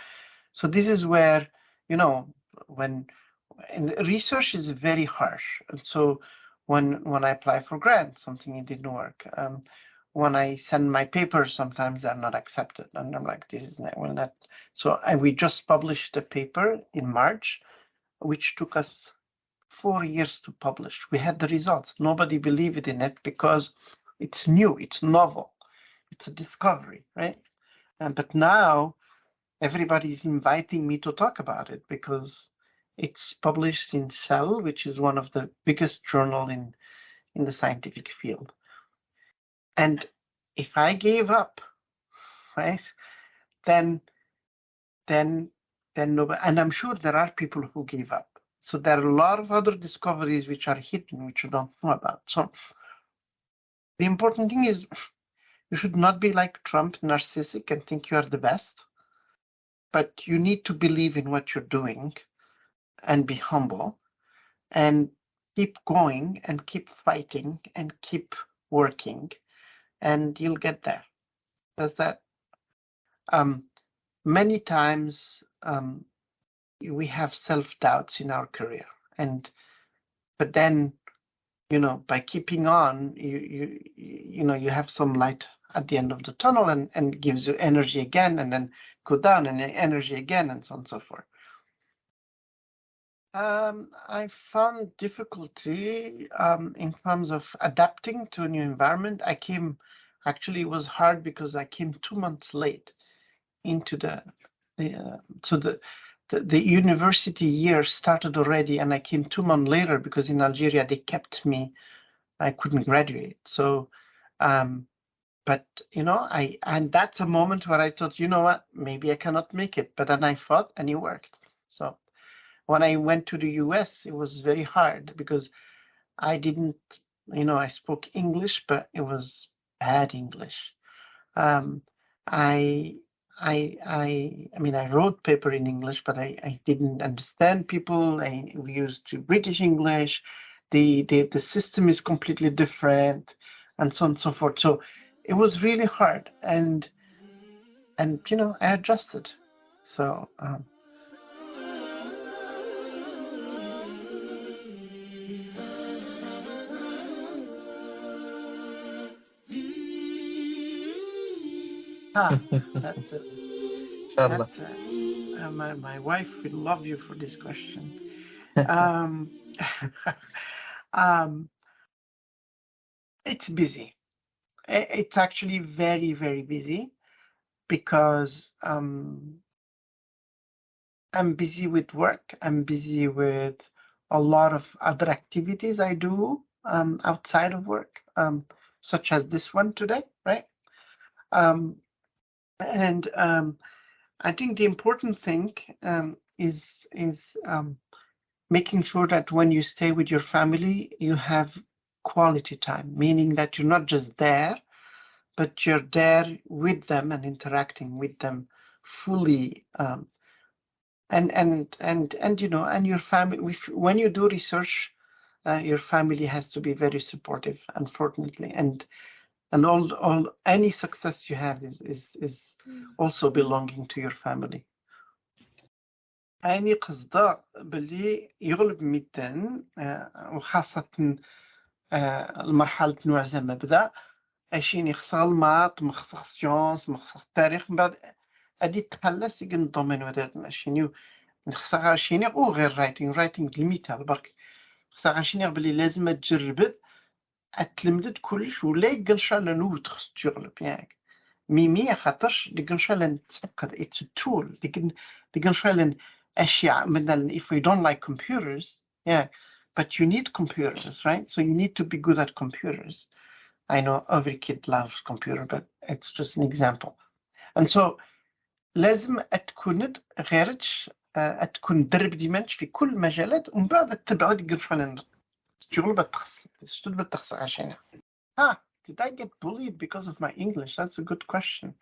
this is where, you know, and research is very harsh. And so when I apply for grants, something it didn't work. When I send my papers, sometimes they're not accepted. And I'm like, this is not, well, not. So we just published a paper in March, which took us 4 years to publish. We had the results. Nobody believed in it because it's new, it's novel, it's a discovery, right? But now everybody's inviting me to talk about it because it's published in Cell, which is one of the biggest journal in the scientific field. And if I gave up, right, then nobody, and I'm sure there are people who gave up. So there are a lot of other discoveries which are hidden, which you don't know about. So the important thing is you should not be like Trump, narcissistic, and think you are the best. But you need to believe in what you're doing and be humble and keep going and keep fighting and keep working, and you'll get there. Does that? Many times we have self-doubts in our career, but then, you know, by keeping on, you know, you have some light at the end of the tunnel, and gives you energy again, and then go down and energy again, and so on and so forth. I found difficulty in terms of adapting to a new environment. Actually, it was hard because I came 2 months late into the university year started already, and I came 2 months later because in Algeria they kept me. I couldn't graduate. So, but you know, and that's a moment where I thought, you know what, maybe I cannot make it. But then I fought, and it worked. So when I went to the US, it was very hard because I didn't, you know, I spoke English, but it was bad English. I mean, I wrote paper in English, but I didn't understand people. We used British English. The system is completely different, and so on and so forth. So it was really hard, and you know, I adjusted. So that's it. That's it. My wife will love you for this question. It's busy. It's actually very, very busy because I'm busy with work. I'm busy with a lot of other activities I do outside of work, such as this one today, right? And I think the important thing is making sure that when you stay with your family, you have quality time, meaning that you're not just there, but you're there with them and interacting with them fully. And you know, and your family, when you do research, your family has to be very supportive, unfortunately, and all any success you have is also belonging to your family. أني قصده باللي يغلب ميتين وخاصة المرحلة نوع زعما بدا أشيني خصها الماط مخصها السيونس مخصها التاريخ من بعد أدي تخلص يقن الدومين ودات ماشيني خصها غاشيني أو غير رايتينغ المثال برك خصها غاشيني بلي لازم تجربد أتلمدد كلش ولا يقنشا لنو تخص تغلب ياك ميمي خاطرش ديقنشا لن تسقد it's a tool ديقنشا لن أشياء مثلا if we don't like computers but you need computers, right? So you need to be good at computers. I know every kid loves computer, but it's just an example. And so لازم تكون غيرش تكون درب ديمانش في كل مجالات ومن بعد تبعد قرش على تشتغل بالتخصص عشان did I get bullied because of my English? That's a good question.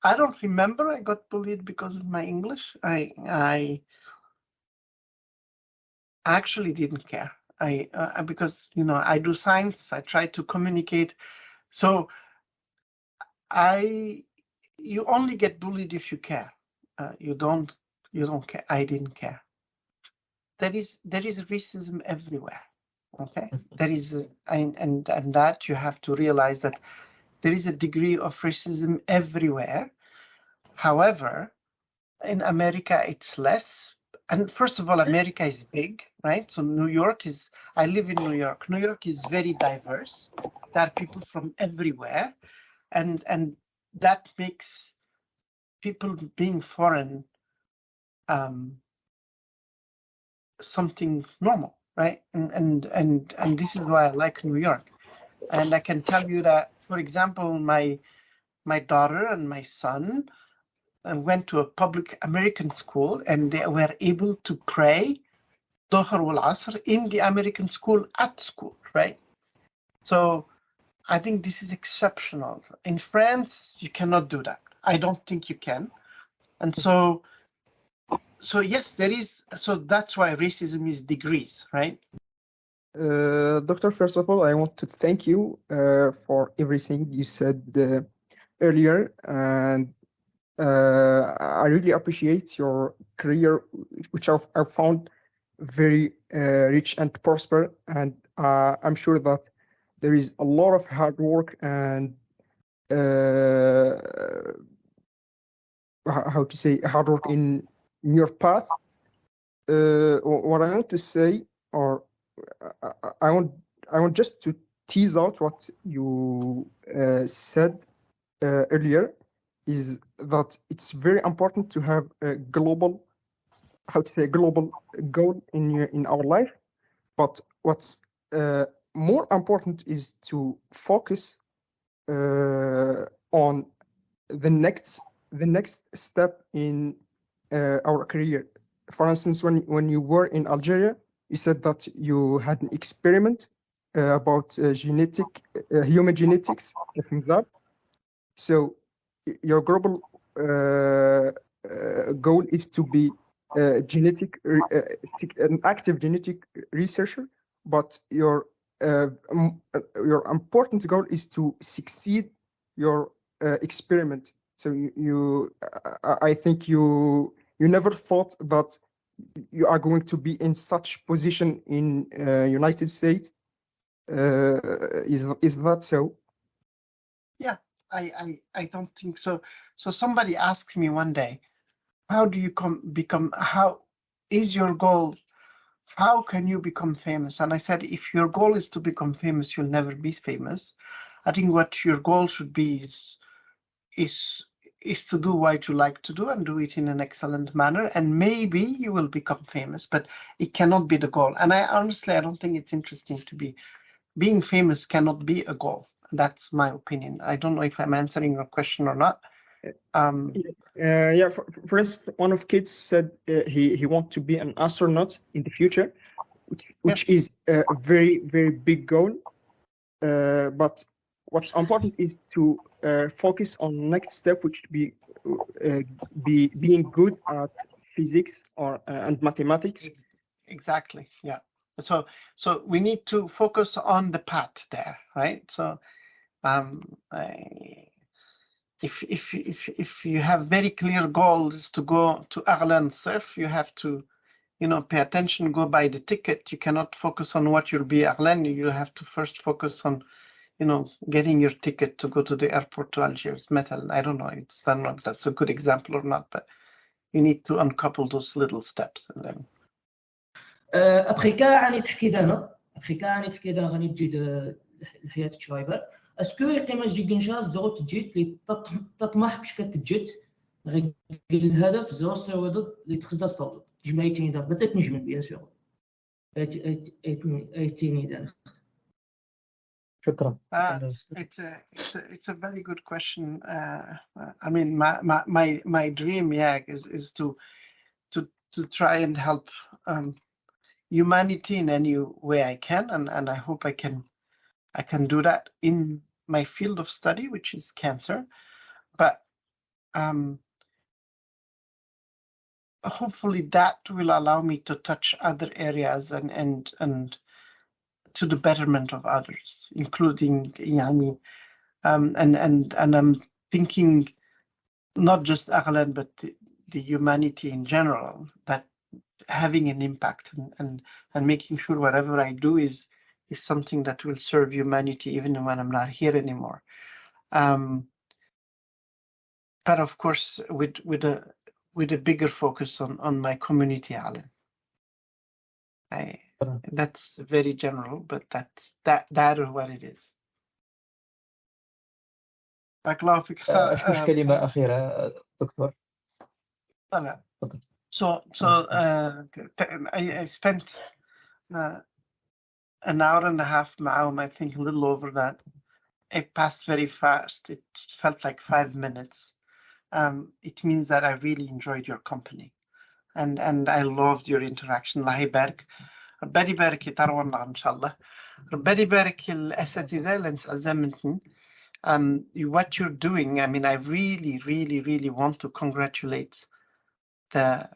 I don't remember I got bullied because of my English. I actually didn't care. because I do science, I try to communicate. So you only get bullied if you care. You don't care. I didn't care. There is racism everywhere. Okay, there is, and that you have to realize that there is a degree of racism everywhere. However, in America, it's less. And first of all, America is big, right? So New York is, I live in New York. New York is very diverse. There are people from everywhere. And that makes people being foreign something normal, right? And this is why I like New York. And I can tell you that, for example, my daughter and my son went to a public American school, and they were able to pray Dhuhr wal Asr in the American school at school, right? So I think this is exceptional. In France, you cannot do that. I don't think you can. And so yes, there is. So that's why racism is degrees, right? Doctor, first of all, I want to thank you for everything you said earlier, and I really appreciate your career, which I found very rich and prosper, and I'm sure that there is a lot of hard work and how to say hard work in your path. What I want to say, or I want just to tease out what you said earlier, is that it's very important to have a global, global goal in our life. But what's more important is to focus on the next step in our career. For instance, when you were in Algeria, you said that you had an experiment about human genetics, things like that. So your global goal is to be an active genetic researcher, but your important goal is to succeed your experiment. So I think you never thought that you are going to be in such position in United States. Is that so? Yeah, I don't think so. So somebody asked me one day, how do you how is your goal? How can you become famous? And I said, if your goal is to become famous, you'll never be famous. I think what your goal should be is to do what you like to do and do it in an excellent manner, and maybe you will become famous, but it cannot be the goal. And I don't think it's interesting to being famous cannot be a goal. That's my opinion. I don't know if I'm answering your question or not. Yeah, for instance, one of kids said he wants to be an astronaut in the future, which is a very, very big goal. But what's important is to focus on next step, which be being good at physics and mathematics. Exactly. Yeah. So we need to focus on the path there, right? So if you have very clear goals to go to Arlen-Sef, you have to pay attention, go buy the ticket. You cannot focus on what you'll be Arlen. You have to first focus on getting your ticket to go to the airport to Algiers. Metal. I don't know if that's a good example or not, but you need to uncouple those little steps and then. ابخي كاع راني تحكي دانا غادي تجي الحياه الشايبر اسكو يقيم جي كنشاس زغوت تجيت لي تطمح باش كتجيت غير الهدف زغو سوادو لي تخزدا ستوط جمعيتين دا بدات نجم بيان سور ايتيني دانا شكرا. It's a very good question. I mean, my dream, is to try and help humanity in any way I can, and I hope I can do that in my field of study, which is cancer. But hopefully that will allow me to touch other areas and to the betterment of others, including يعني and I'm thinking not just Ireland but the humanity in general, that having an impact and making sure whatever I do is something that will serve humanity even when I'm not here anymore. But of course with a bigger focus on my community, Alan. That's very general, but that is what it is. بارك الله فيك. أشوف كلمة أخيرة دكتور. لا. تفضل. So I spent an hour and a half معهم, I think a little over that. It passed very fast. It felt like 5 minutes. It means that I really enjoyed your company and I loved your interaction. الله يبارك. ربي يبارك يطرونا إن شاء الله. ربي يبارك الأساتذة اللي نتعزمتني. What you're doing, I mean, I really want to congratulate the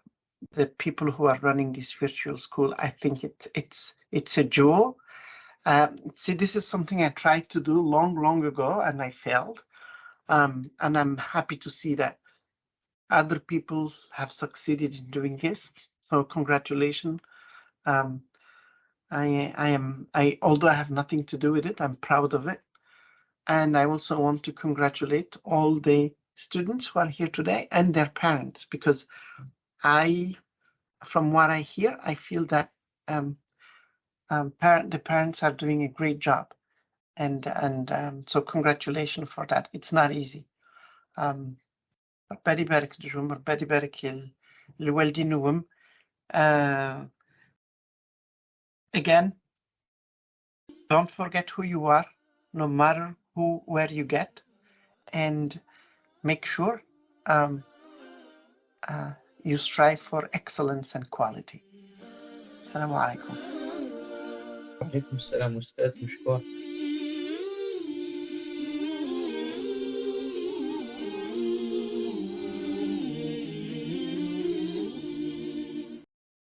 people who are running this virtual school. I think it's a jewel. See, this is something I tried to do long ago and I failed. And I'm happy to see that other people have succeeded in doing this. So congratulations. Although I have nothing to do with it, I'm proud of it. And I also want to congratulate all the students who are here today and their parents, because from what I hear, I feel that the parents are doing a great job. And so congratulations for that. It's not easy. ربي يبارك لجوم، ربي يبارك الوالدين وهم. Again, don't forget who you are, no matter where you get, and make sure you strive for excellence and quality. Assalamu alaikum. وعليكم السلام أستاذ، مشكور.